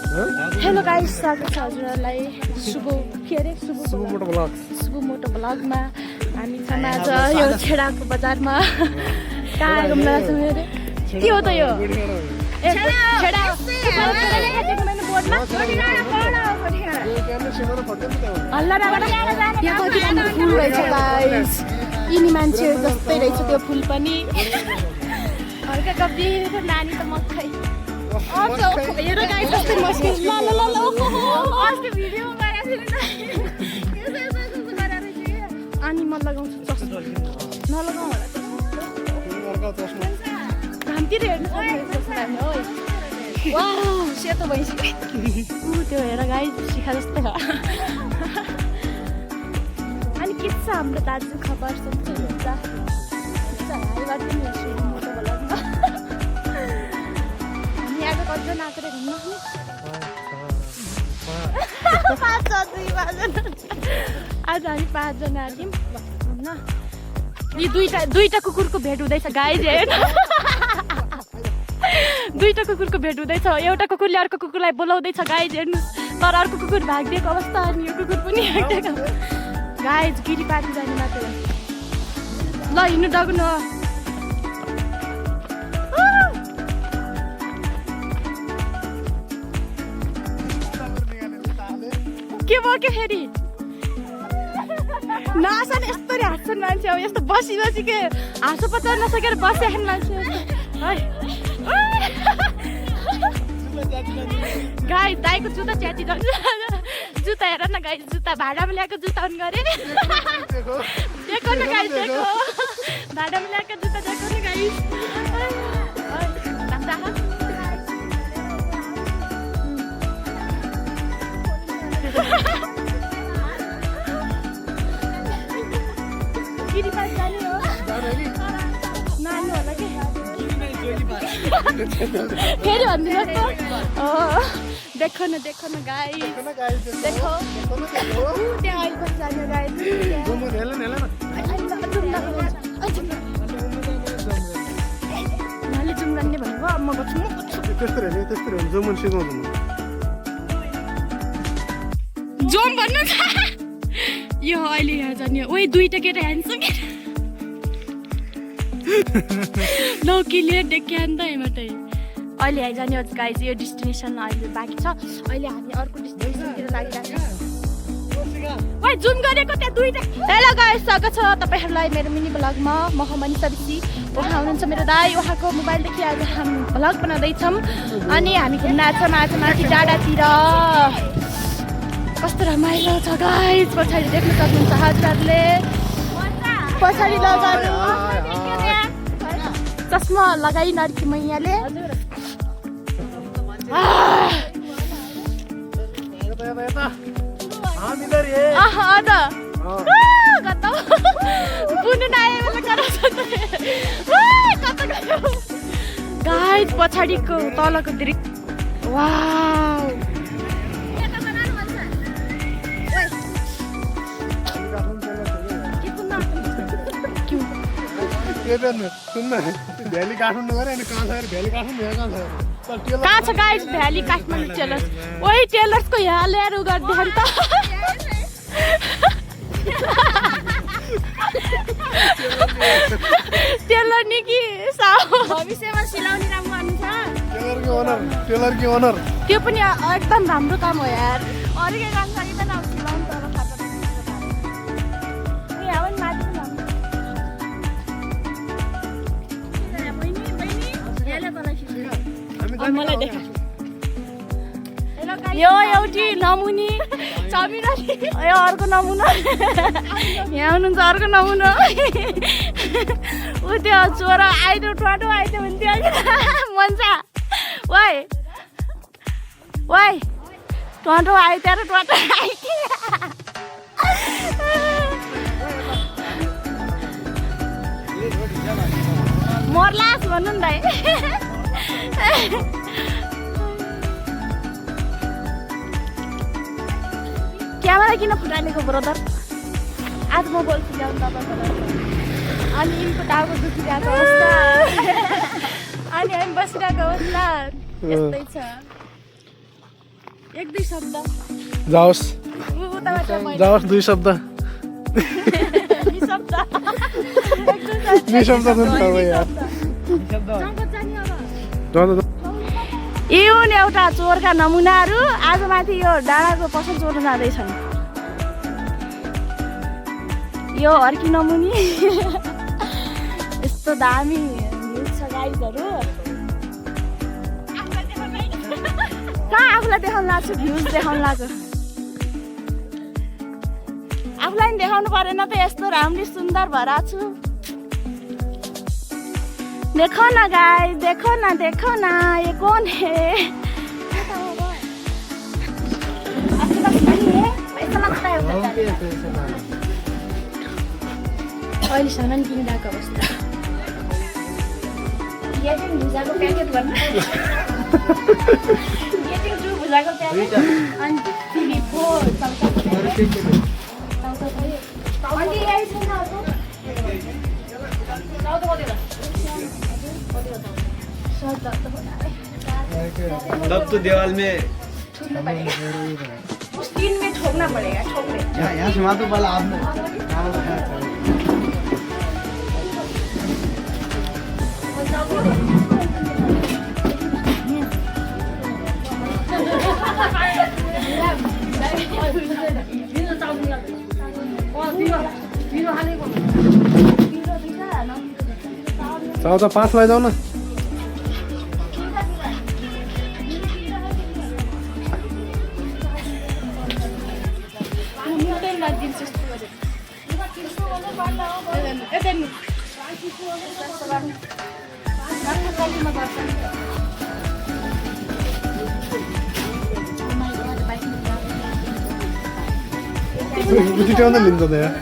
Hello guys, स्वागत छ हजुरहरूलाई शुभ मोटो ब्लगमा। हामी छौँ आज यो छेडाको बजारमा। कहाँ घुम्न छौँ अरे? के हो त यो? फुल रहेछ गाइस, यिनी मान्छेहरू जस्तै रहेछ त्यो फुल पनि। हल्का कपी नानी त मक्खै हेर गाइस कस्तो मस्किल। ल ल ल अस्ति भिडियो अनि म लगाउँछु चस्मा। नलगाउँ होला घामतिर हेर्नु सक्नुहुन्छ। सेतो भइसक्यो त्यो हेर गाइस, शिखा जस्तो भयो। अनि के छ हाम्रो दाजु खबर? सन्चै हुन्छ? हामी आज कतिजना आएको रे घुम्न? 5 आज हामी 5 जना आयौँ घुम्न। यी दुईटा कुकुरको भेट हुँदैछ गाइस, हेर्नु। दुईटा कुकुरको भेट हुँदैछ। एउटा कुकुरले अर्को कुकुरलाई बोलाउँदैछ गाइस, हेर्नु। तर अर्को कुकुर भागिदिएको अवस्था, अनि यो कुकुर पनि भागिदिएको गाइस। गिरी पार्टी जाने मात्र। ल हिँड्नु डग्नु। के भयो के फेरि? नआसन यस्तरी हाँस्छन् मान्छे। अब यस्तो बसी के हाँसो पचाउन नसकेर बसिआएन मान्छे। गाई दाईको जुत्ता च्याति जान्छ। जुत्ता हेर न गाई, जुत्ता भाडामा ल्याएको जुत्ता अन गरे। देखो न गाई, देखो भाडामा ल्याएको जुत्ता देखो न गाई। फेरि भनिदिनुहोस् त। देखो न गाई, देखो त्यहाँ अहिले पनि जाने गाई। उहाँले जुम गर्ने भनेको अब म गर्छु। जोम भन्नु छ यो अहिले यहाँ जाने। ओइ दुईटा केटा ह्यान्डसम नो क्लियर देख्या नि त हेमाटै। अहिले यहाँ जाने गाइस, यो डेस्टिनेसन अहिले बाँकी छ। अहिले हामी अर्को डेस्टिनेसनतिर लागिरहेको छ। ओइ जुम गरेको त्यहाँ दुईटा। हेलो गाइस, स्वागत छ तपाईँहरूलाई मेरो मिनी ब्लगमा। म मनिषा बिसी। उहाँ हुनुहुन्छ मेरो दाई। उहाँको मोबाइलदेखि आज हामी ब्लग बनाउँदैछौँ। अनि हामी घुम्न आएको छौँ आज माथि डाँडातिर। कस्तो रमाइलो छ गाइस, पछाडि देख्न सक्नुहुन्छ हजुरहरूले। पछाडि लगाउनु चस्मा लगाइ नर्की मैयाले। गाइस पछाडिको तलको दृश्य वाउ। कहाँ छ गाइस भ्याली काठमाडौँ टेलर्स? ओइ टेलर्सको यहाँ ल्याएर उ गरिदियो नि त। टेलर नि कि भविष्यमा सिलाउने काम गर्नुहुन्छ? टेलरकी ओनर। त्यो पनि एकदम राम्रो काम हो यार। अरू के काम सकिँदैन अब सिलाउनु त। मलाई देखा यो एउटी नमुनी चमिराली, यो अर्को नमुना। यहाँ हुनुहुन्छ अर्को नमुना। ऊ त्यो चोरा आइदियो टोटो आइदियो भने त्यो मन्छ। वाइ टोटो आइदिएर टोटो आइदियो। मर्लास भन्नु नि दाइ। क्यामेरा किन फुटालेको ब्रदर? आज म बोल्छु ल्याउनु तपाईँको। अनि यिनको टाउको दुखिरहेको अवस्था, अनि हामी बसिरहेको अवस्था यस्तै छ। एक दुई शब्द जाओस् उताबाट मैले जाओस् 2 शब्द निशब्द निशब्द पनि छ यार यो नि एउटा चोरका नमुनाहरू आज माथि यो डाँडाको पसल चोर्न जाँदैछन् यो अर्की नमुनी यस्तो दामी भ्यू छ गाइजहरू कहाँ आफूलाई देखाउन लाग्छु भ्यूज देखाउन लाग्यो आफूलाई नि देखाउनु परेन त यस्तो राम्ररी सुन्दर भएर छु देखो ना गाइस देखो ना ये कौन है आपके पास नहीं है पैसा लगता है अहिले सामान किनिरहेको अवस्था ये चाहिँ भुजाको प्याकेट भन्नु ये चाहिँ जु भुजाको प्याकेट अनि टिभी 4 अनि यही छ न तब तो दीवार में उस तीन में ठोकना पड़ेगा ठोकने यहाँ से तो वाला आपने चाउ 5 लैजाऊ न बुझिटाउन लिन्छ त यहाँ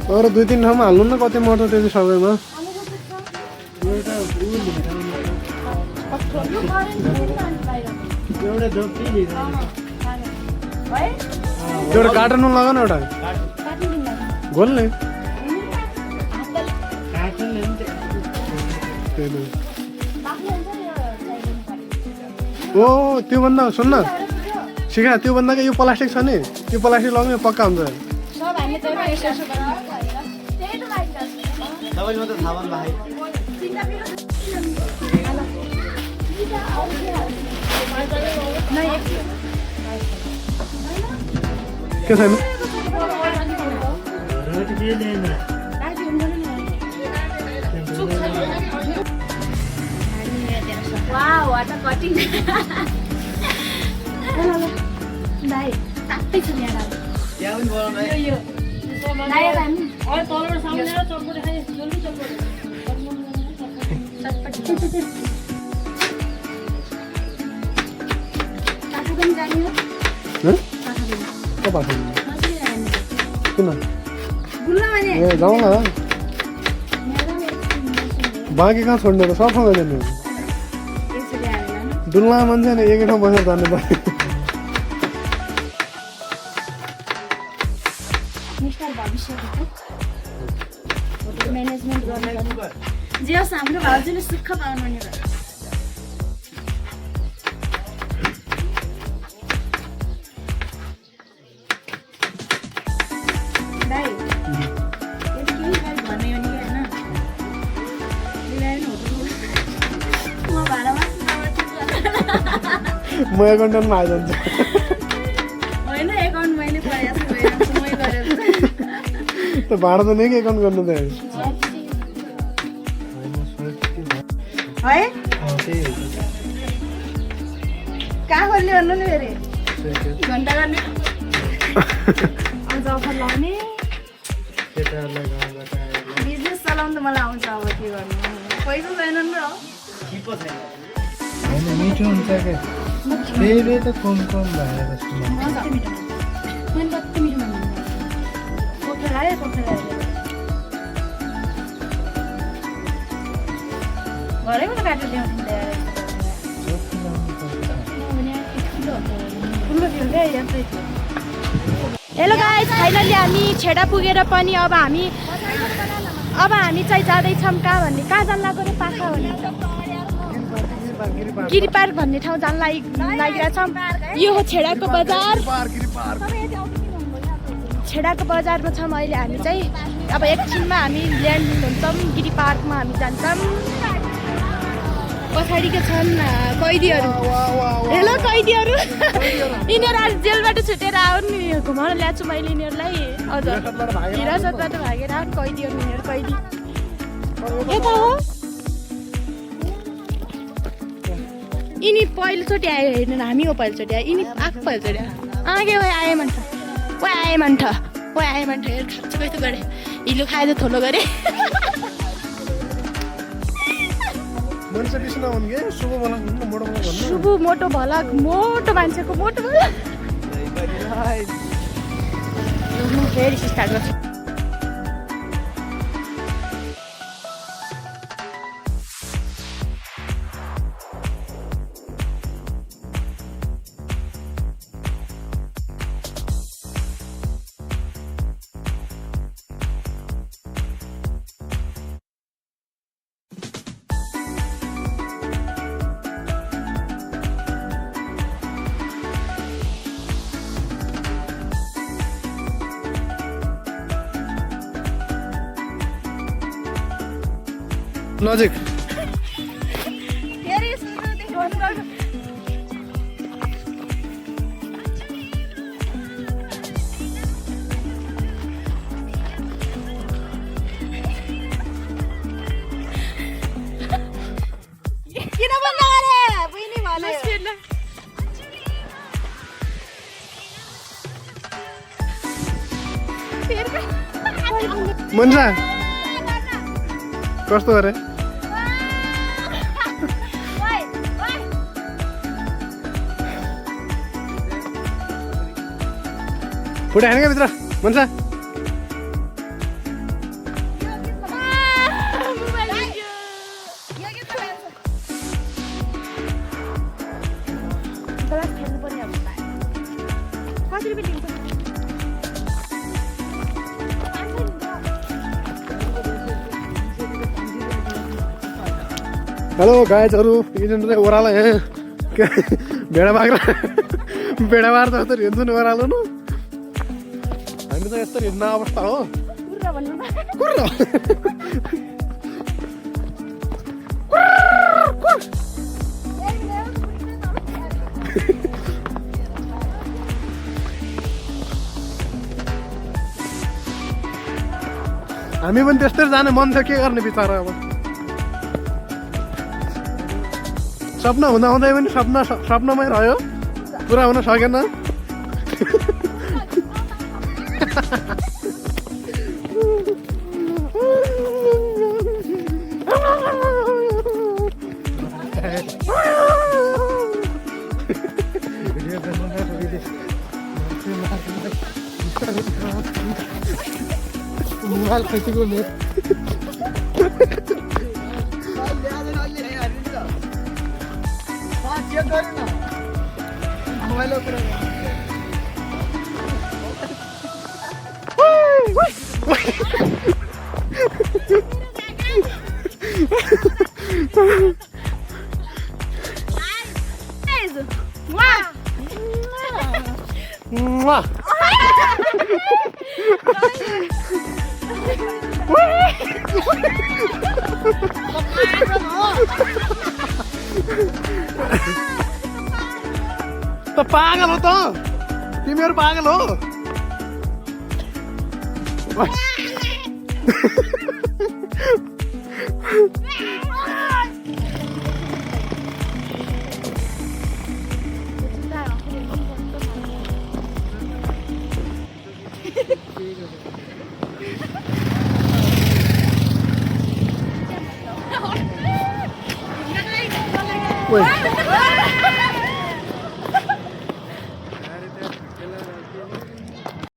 और 2-3 ठाउँमा हाल्नु न कति मर्छ त्यो चाहिँ सबैमा एउटा कार्टुन लगाउन एउटा गोल्ने ओ त्यो भन्दा सुन्न शिखा त्यो भन्दा यो प्लास्टिक छ नि त्यो प्लास्टिक लगाउनु पक्का हुन्छ सबैले मात्र थाहा भन्नु भाइ के छैन वाउ वाट कटिङ दाइ तात्तै छ यहाँ यहाँ पनि बोलाउनु है यो दाइ हामी और तलबाट सामने आएर चटपटे खाइ जल्दी चटपटे चटपटी तातो पनि जाने हो के बात किन गुल्ला भने ए जाउँ न बाँकी कहाँ छोड्ने त सबसँग जाने हो यसरी हालेर डुल्ला मान्छे नि एकै ठाउँ बसेर जानु पर्यो मिस्टर भविष्यको होटल म्यानेजमेन्ट गर्ने जे होस् हाम्रो भाउजूले सुख पाउनु नि दाइ यति केही गाडी भन्ने हो नि होइन मिलाएन होटल म भाडामा म एकाउन्टमा आइजान्छु होइन एकाउन्ट मैले प्रयास गरेँ मै गरेको त भाडा त नै एकाउन्ट गर्नु त है कहाँ खोल्ने भन्नु नि फेरि घन्टा गर्ने आउँछ अफर लाउने बिजनेस चलाउनु त मलाई आउँछ अब के गर्नु पैसा छैन नि र किपो छैन मिठो हुन्छ क्या फेरि त कम भएर कति मिठो मैले कति मिठो भन्नु पोखरा आयो घरैबाट काटेर ल्याउनु हेलो गाइस फाइनली हामी छेडा पुगेर पनि अब हामी अब हामी चाहिँ जाँदैछौँ कहाँ भन्ने कहाँ जान लाग्यो रे पाखा भन्ने गिरी पार्क भन्ने ठाउँ जान लागिरहेछौँ यो हो छेडाको बजार छेडाको बजारमा छौँ अहिले हामी चाहिँ अब एकछिनमा हामी ल्यान्ड हुन्छौँ गिरी पार्कमा हामी जान्छौँ पछाडिका छन् कैदीहरू हेलो कैदीहरू यिनीहरू आज जेलबाट छुटेर आउनु नि घुमाउन ल्याएको छु मैले यिनीहरूलाई हजुर हिरासतबाट भागेर आउनु कैदीहरू यिनीहरू कैदी यता हो यिनी पहिलोचोटि आयो हेर्नु न हामी हो पहिलोचोटि आयो यिनी आएको पहिलोचोटि आयो आगे ओ आए मन्थ हेर खाँचो कस्तो गरे हिलो खाएछ थोलो गरे सुबु मोटो भलक मोटो मान्छेको मोटो भलक फेरि स्टार्ट गर्छु नजिक किन भन्नु अरे बुइनी भने मन्जा कस्तो गरे फुटे हाने क्या भित्र मन्सा हेलो गाइजहरू यिनीहरू ओह्रालो यहाँ भेडा बाख्रा जस्तो हिँड्छु नि ओह्रालो न हामी त यस्तो हिँड्न अवस्था हो हामी पनि त्यस्तै जाने मन थियो के गर्ने बिचारा अब सपना हुँदा हुँदै पनि सपनामै रह्यो पुरा हुन सकेन मोबाइल खसेको त पागल हो त तिमीहरू पागल हो Wait.